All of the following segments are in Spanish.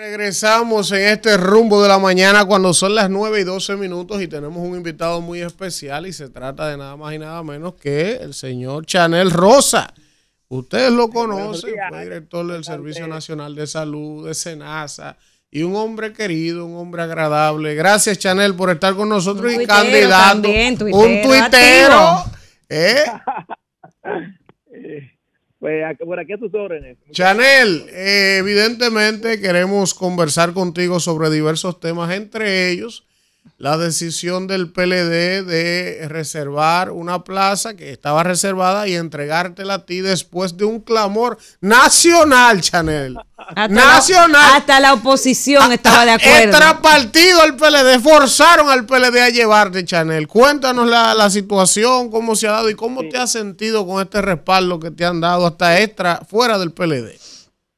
Regresamos en este rumbo de la mañana cuando son las 9:12 y tenemos un invitado muy especial y se trata de nada más y nada menos que el señor Chanel Rosa. Ustedes lo conocen, fue director del Servicio Nacional de Salud, de SENASA, y un hombre querido, un hombre agradable. Gracias, Chanel, por estar con nosotros y candidato. También, un tuitero. Pues por aquí a tus órdenes. Chanel, evidentemente queremos conversar contigo sobre diversos temas, entre ellos la decisión del PLD de reservar una plaza que estaba reservada y entregártela a ti después de un clamor nacional, Chanel. Hasta la oposición estaba de acuerdo. Extrapartido el PLD, forzaron al PLD a llevarte, Chanel. Cuéntanos la situación, cómo se ha dado y cómo te has sentido con este respaldo que te han dado hasta extra fuera del PLD.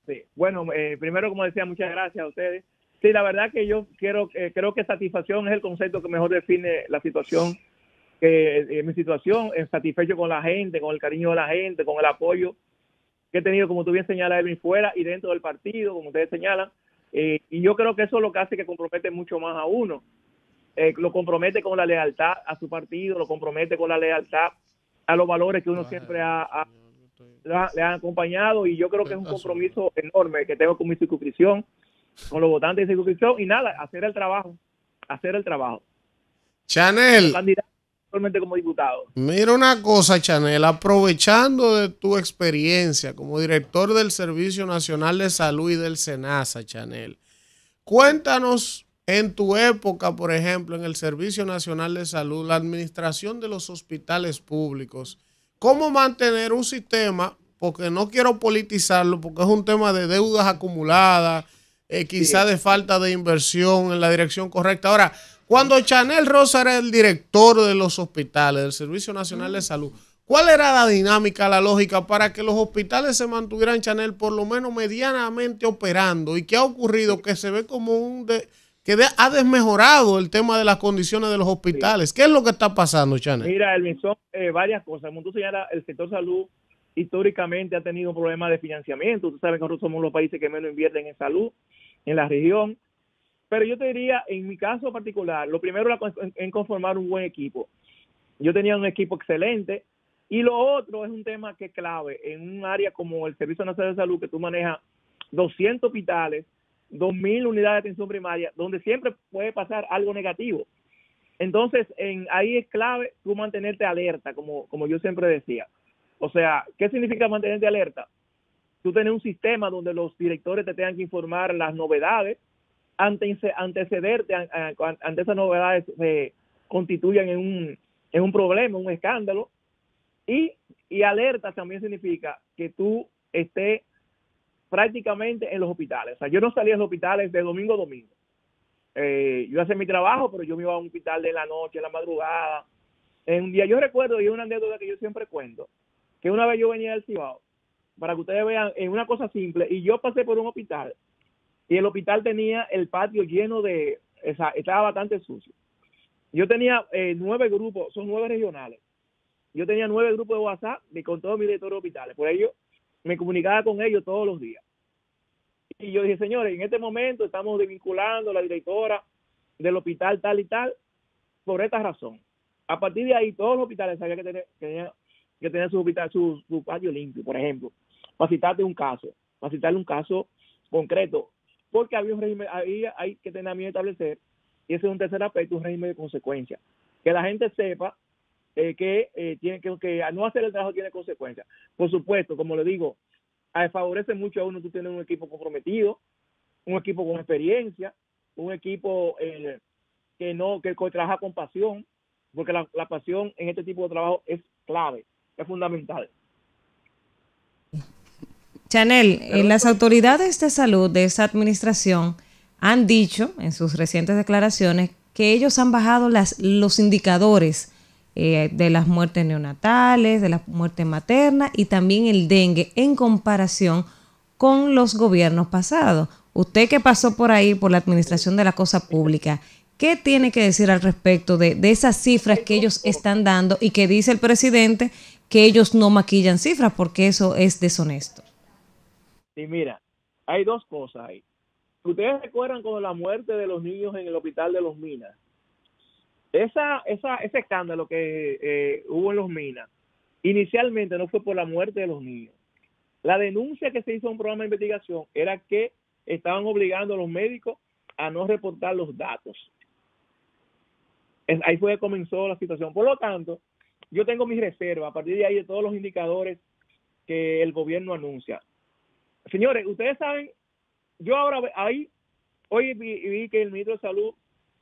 Sí, bueno, primero, como decía, muchas gracias a ustedes. Sí, la verdad que yo creo que satisfacción es el concepto que mejor define la situación. Mi situación es satisfecho con la gente, con el cariño de la gente, con el apoyo que he tenido, como tú bien señalas, Edwin, fuera y dentro del partido, como ustedes señalan. Y yo creo que eso es lo que hace que compromete mucho más a uno. Lo compromete con la lealtad a su partido, lo compromete con la lealtad a los valores que uno siempre le ha acompañado. Y yo creo que es un compromiso enorme que tengo con mi circunscripción, con los votantes de circunscripción, y nada, hacer el trabajo. Chanel, candidato actualmente como diputado. Mira una cosa, Chanel, aprovechando de tu experiencia como director del Servicio Nacional de Salud y del SENASA, Chanel, cuéntanos en tu época, por ejemplo, en el Servicio Nacional de Salud, la administración de los hospitales públicos, cómo mantener un sistema, porque no quiero politizarlo, porque es un tema de deudas acumuladas, quizá de falta de inversión en la dirección correcta. Ahora, cuando Chanel Rosa era el director de los hospitales, del Servicio Nacional de Salud, ¿cuál era la dinámica, la lógica para que los hospitales se mantuvieran, Chanel, por lo menos medianamente operando? ¿Y qué ha ocurrido? Que se ve como ha desmejorado el tema de las condiciones de los hospitales. ¿Qué es lo que está pasando, Chanel? Mira, Elvin, son varias cosas. Como tú señalas, el sector salud históricamente ha tenido un problema de financiamiento. Tú sabes que nosotros somos los países que menos invierten en salud en la región. Pero yo te diría, en mi caso particular, lo primero es conformar un buen equipo. Yo tenía un equipo excelente, y lo otro es un tema que es clave en un área como el Servicio Nacional de Salud, que tú manejas 200 hospitales, 2.000 unidades de atención primaria, donde siempre puede pasar algo negativo. Entonces, ahí es clave tú mantenerte alerta, como yo siempre decía. O sea, ¿qué significa mantenerte alerta? Tú tener un sistema donde los directores te tengan que informar las novedades, antecederte ante esas novedades se constituyan en un problema, un escándalo. Y alerta también significa que tú estés prácticamente en los hospitales. O sea, yo no salía de los hospitales de domingo a domingo. Yo hacía mi trabajo, pero yo me iba a un hospital de la noche, en la madrugada. En un día, yo recuerdo, y es una anécdota que yo siempre cuento, que una vez yo venía del Cibao, para que ustedes vean, en una cosa simple, y yo pasé por un hospital, y el hospital tenía el patio lleno estaba bastante sucio. Yo tenía 9 grupos, son 9 regionales. Yo tenía 9 grupos de WhatsApp con todos mis directores de hospitales. Por ello, me comunicaba con ellos todos los días. Y yo dije, señores, en este momento estamos desvinculando a la directora del hospital tal y tal por esta razón. A partir de ahí, todos los hospitales sabían que tenían su patio limpio, por ejemplo. Para citarle un caso concreto. Porque había un régimen, hay que tener también establecer, y ese es un tercer aspecto, un régimen de consecuencias. Que la gente sepa que no hacer el trabajo tiene consecuencias. Por supuesto, como le digo, favorece mucho a uno tú tienes un equipo comprometido, un equipo con experiencia, un equipo que trabaja con pasión, porque la pasión en este tipo de trabajo es clave, es fundamental. Chanel, las autoridades de salud de esta administración han dicho en sus recientes declaraciones que ellos han bajado los indicadores de las muertes neonatales, de la muerte materna y también el dengue en comparación con los gobiernos pasados. Usted que pasó por ahí, por la administración de la cosa pública, ¿qué tiene que decir al respecto de esas cifras que ellos están dando y que dice el presidente que ellos no maquillan cifras porque eso es deshonesto? Sí, mira, hay dos cosas ahí. ustedes recuerdan con la muerte de los niños en el hospital de Los Minas. Ese escándalo que hubo en Los Minas, inicialmente no fue por la muerte de los niños. La denuncia que se hizo en un programa de investigación era que estaban obligando a los médicos a no reportar los datos. Ahí fue que comenzó la situación. Por lo tanto, yo tengo mis reservas a partir de ahí de todos los indicadores que el gobierno anuncia. Señores, ustedes saben, yo ahora hoy vi que el ministro de Salud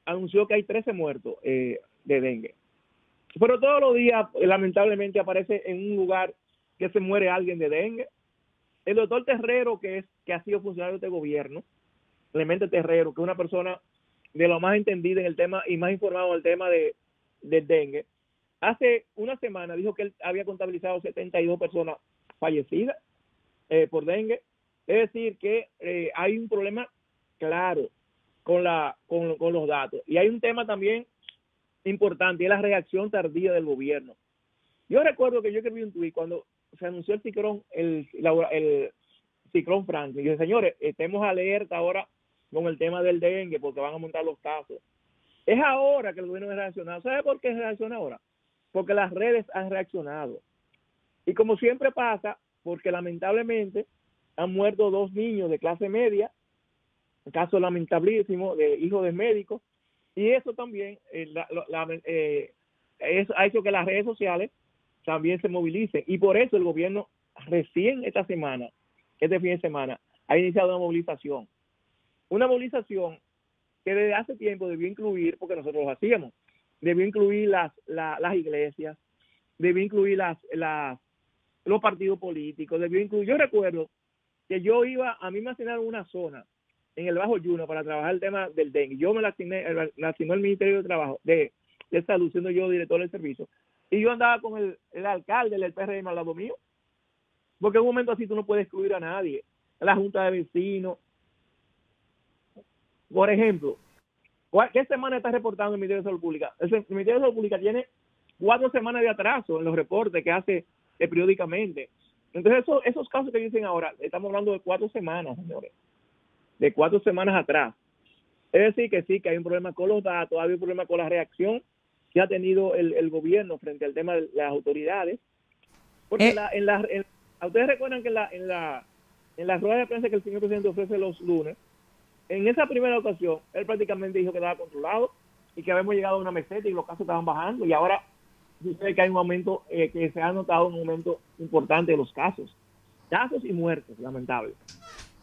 anunció que hay 13 muertos de dengue. Pero todos los días, lamentablemente, aparece en un lugar que se muere alguien de dengue. El doctor Terrero, que ha sido funcionario de este gobierno, Clemente Terrero, que es una persona de lo más entendida en el tema y más informado en el tema del dengue, hace una semana dijo que él había contabilizado 72 personas fallecidas por dengue. Es decir, que hay un problema claro con los datos. Y hay un tema también importante, y es la reacción tardía del gobierno. Yo recuerdo que yo escribí un tuit cuando se anunció el ciclón Franklin. Y dije, señores, estemos alerta ahora con el tema del dengue porque van a aumentar los casos. Es ahora que el gobierno ha reaccionado. ¿Sabe por qué reacciona ahora? Porque las redes han reaccionado. Y como siempre pasa, porque lamentablemente han muerto 2 niños de clase media, un caso lamentabilísimo de hijos de médicos, y eso también ha hecho que las redes sociales también se movilicen, y por eso el gobierno recién este fin de semana, ha iniciado una movilización que desde hace tiempo debió incluir, porque nosotros lo hacíamos, debió incluir las iglesias, debió incluir los partidos políticos, yo recuerdo que a mí me asignaron una zona en el Bajo Yuna para trabajar el tema del dengue. Yo me la asignó el Ministerio de Trabajo, de Salud, siendo yo director del servicio. Y yo andaba con el alcalde del PRM al lado mío, porque en un momento así tú no puedes excluir a nadie. La Junta de Vecinos. Por ejemplo, ¿qué semana está reportando el Ministerio de Salud Pública? El Ministerio de Salud Pública tiene 4 semanas de atraso en los reportes que hace periódicamente. Entonces, esos casos que dicen ahora, estamos hablando de 4 semanas, señores. De 4 semanas atrás. Es decir, que sí, que hay un problema con los datos, hay un problema con la reacción que ha tenido el gobierno frente al tema de las autoridades. Porque ustedes recuerdan que en la rueda de prensa que el señor presidente ofrece los lunes, en esa primera ocasión, él prácticamente dijo que estaba controlado y que habíamos llegado a una meseta y los casos estaban bajando, y ahora sucede que hay un aumento, que se ha notado un aumento importante de los casos y muertes, lamentable.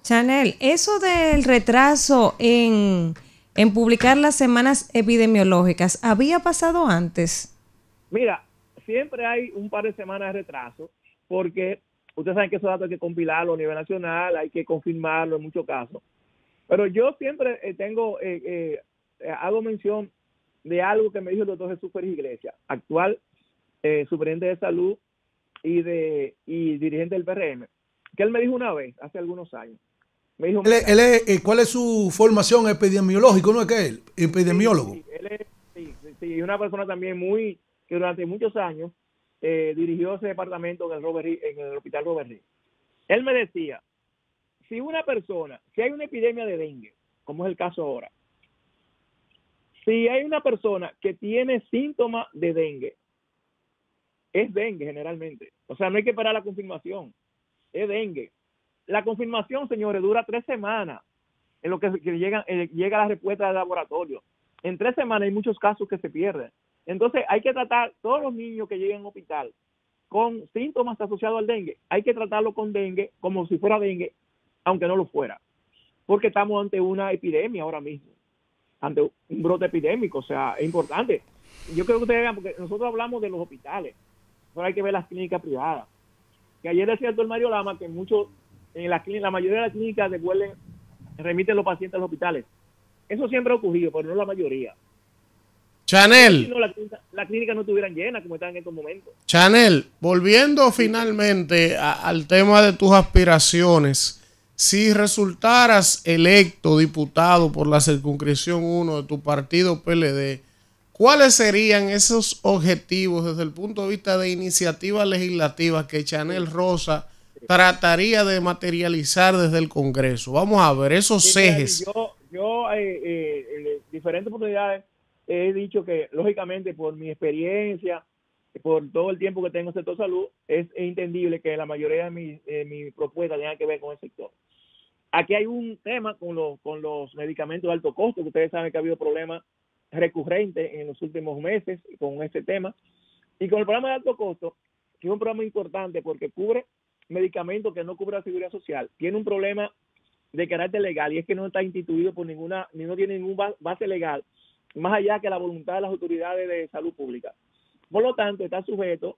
Chanel, eso del retraso en publicar las semanas epidemiológicas, ¿había pasado antes? Mira, siempre hay un par de semanas de retraso, porque ustedes saben que esos datos hay que compilarlo a nivel nacional, hay que confirmarlo en muchos casos. Pero yo siempre hago mención de algo que me dijo el doctor Jesús Pérez Iglesias, actual superintendente de salud y dirigente del PRM, que él me dijo una vez, hace algunos años. Me dijo, ¿cuál es su formación epidemiológica? ¿No es que él? Epidemiólogo. Sí, él es una persona también que durante muchos años dirigió ese departamento en el hospital Robert Reed. Él me decía, si hay una epidemia de dengue, como es el caso ahora, si hay una persona que tiene síntomas de dengue, es dengue generalmente. O sea, no hay que esperar la confirmación. Es dengue. La confirmación, señores, dura 3 semanas en lo que llega la respuesta del laboratorio. En 3 semanas hay muchos casos que se pierden. Entonces, hay que tratar todos los niños que lleguen al hospital con síntomas asociados al dengue. Hay que tratarlo con dengue como si fuera dengue, aunque no lo fuera. Porque estamos ante una epidemia ahora mismo. Ante un brote epidémico. O sea, es importante. Yo creo que ustedes vean, porque nosotros hablamos de los hospitales, pero hay que ver las clínicas privadas. Que ayer decía el doctor Mario Lama que la mayoría de las clínicas remiten los pacientes a los hospitales. Eso siempre ha ocurrido, pero no la mayoría. Chanel. Si no, la clínica no estuvieran llenas como están en estos momentos. Chanel, volviendo finalmente al tema de tus aspiraciones, si resultaras electo diputado por la circunscripción 1 de tu partido PLD, ¿cuáles serían esos objetivos desde el punto de vista de iniciativas legislativas que Chanel Rosa trataría de materializar desde el Congreso? Vamos a ver esos ejes. Yo en diferentes oportunidades he dicho que, lógicamente, por mi experiencia, por todo el tiempo que tengo en el sector salud, es entendible que la mayoría de mi propuestas tengan que ver con el sector. Aquí hay un tema con los medicamentos de alto costo, que ustedes saben que ha habido problemas recurrentes en los últimos meses con este tema. Y con el programa de alto costo, que es un programa importante porque cubre medicamentos que no cubre la Seguridad Social, tiene un problema de carácter legal y es que no está instituido por no tiene ninguna base legal, más allá que la voluntad de las autoridades de salud pública. Por lo tanto, está sujeto,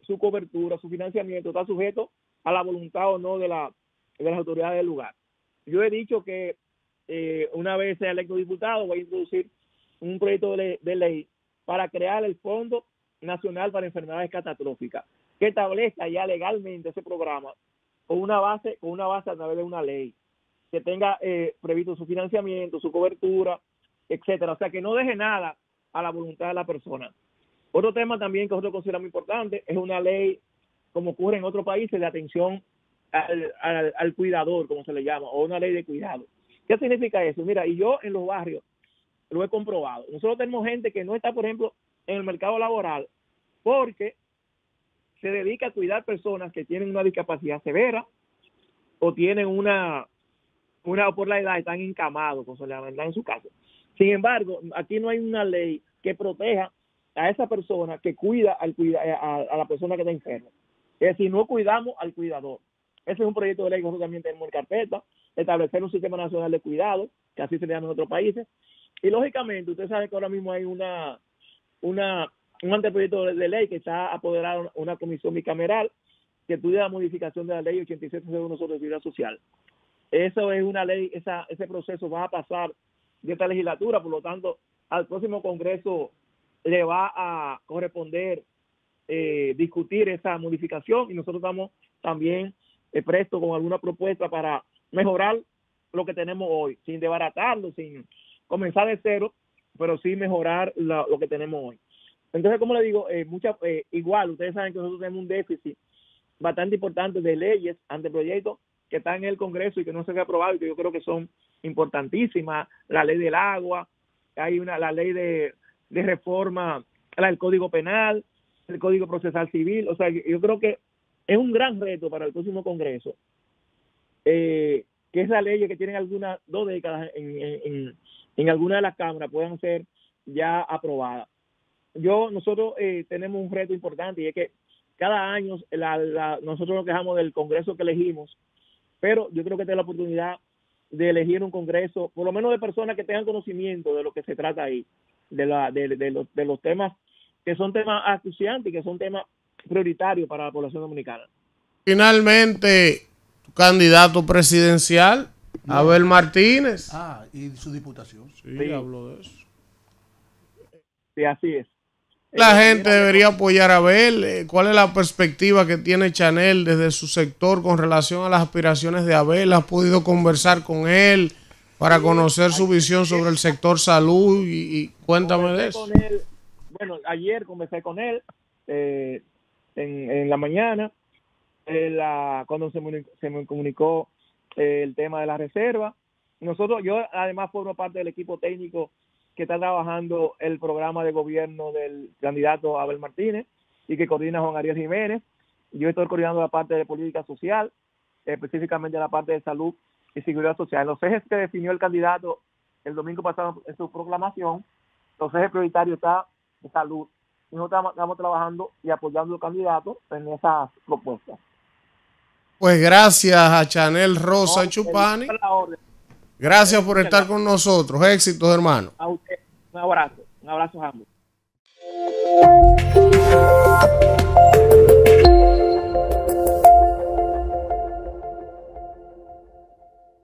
su cobertura, su financiamiento, está sujeto a la voluntad o no de las autoridades del lugar. Yo he dicho que una vez sea electo diputado, voy a introducir un proyecto de ley para crear el Fondo Nacional para Enfermedades Catastróficas, que establezca ya legalmente ese programa con una base a través de una ley, que tenga previsto su financiamiento, su cobertura, etcétera. O sea, que no deje nada a la voluntad de la persona. Otro tema también que nosotros consideramos importante es una ley, como ocurre en otros países, de atención al cuidador, como se le llama, o una ley de cuidado. ¿Qué significa eso? Mira, y yo en los barrios lo he comprobado. Nosotros tenemos gente que no está, por ejemplo, en el mercado laboral porque se dedica a cuidar personas que tienen una discapacidad severa o tienen una por la edad están encamados, como se le llama, están en su casa. Sin embargo, aquí no hay una ley que proteja a esa persona que cuida a la persona que está enferma. Es decir, no cuidamos al cuidador. Ese es un proyecto de ley que nosotros también tenemos en carpeta, establecer un sistema nacional de cuidado, que así se le llama en otros países. Y lógicamente, usted sabe que ahora mismo hay un anteproyecto de ley que está apoderado una comisión bicameral que estudia la modificación de la ley 8701 sobre seguridad social. Eso es una ley, ese proceso va a pasar de esta legislatura, por lo tanto, al próximo Congreso le va a corresponder discutir esa modificación y nosotros estamos también prestos con alguna propuesta para mejorar lo que tenemos hoy, sin desbaratarlo, sin comenzar de cero, pero sí mejorar lo que tenemos hoy. Entonces, como le digo, igual, ustedes saben que nosotros tenemos un déficit bastante importante de leyes, anteproyectos, que están en el Congreso y que no se han aprobado y que yo creo que son importantísimas. La ley del agua, hay la ley de reforma al Código Penal, el Código Procesal Civil. O sea, yo creo que es un gran reto para el próximo Congreso que esas leyes que tienen algunas 2 décadas en alguna de las cámaras puedan ser ya aprobadas. Nosotros tenemos un reto importante y es que cada año nosotros nos quejamos del Congreso que elegimos, pero yo creo que esta es la oportunidad de elegir un Congreso, por lo menos de personas que tengan conocimiento de lo que se trata ahí, de los temas que son temas acuciantes y que son temas prioritarios para la población dominicana. Finalmente, tu candidato presidencial, Abel Martínez. Y su diputación. Sí, habló de eso. Sí, así es. La gente debería apoyar a Abel. ¿Cuál es la perspectiva que tiene Chanel desde su sector con relación a las aspiraciones de Abel? ¿Has podido conversar con él para conocer su visión sobre el sector salud? Y cuéntame de eso. Bueno, ayer conversé con él en la mañana, cuando se me comunicó el tema de la reserva. Yo además formo parte del equipo técnico que está trabajando el programa de gobierno del candidato Abel Martínez y que coordina Juan Ariel Jiménez. Yo estoy coordinando la parte de política social, específicamente la parte de salud y seguridad social. Los ejes que definió el candidato el domingo pasado en su proclamación, los ejes prioritarios está de salud. Y nosotros estamos trabajando y apoyando al candidato en esas propuestas. Pues gracias a Chanel Rosa Chupani. Gracias por estar con nosotros. Éxitos, hermano. A usted. Un abrazo a ambos.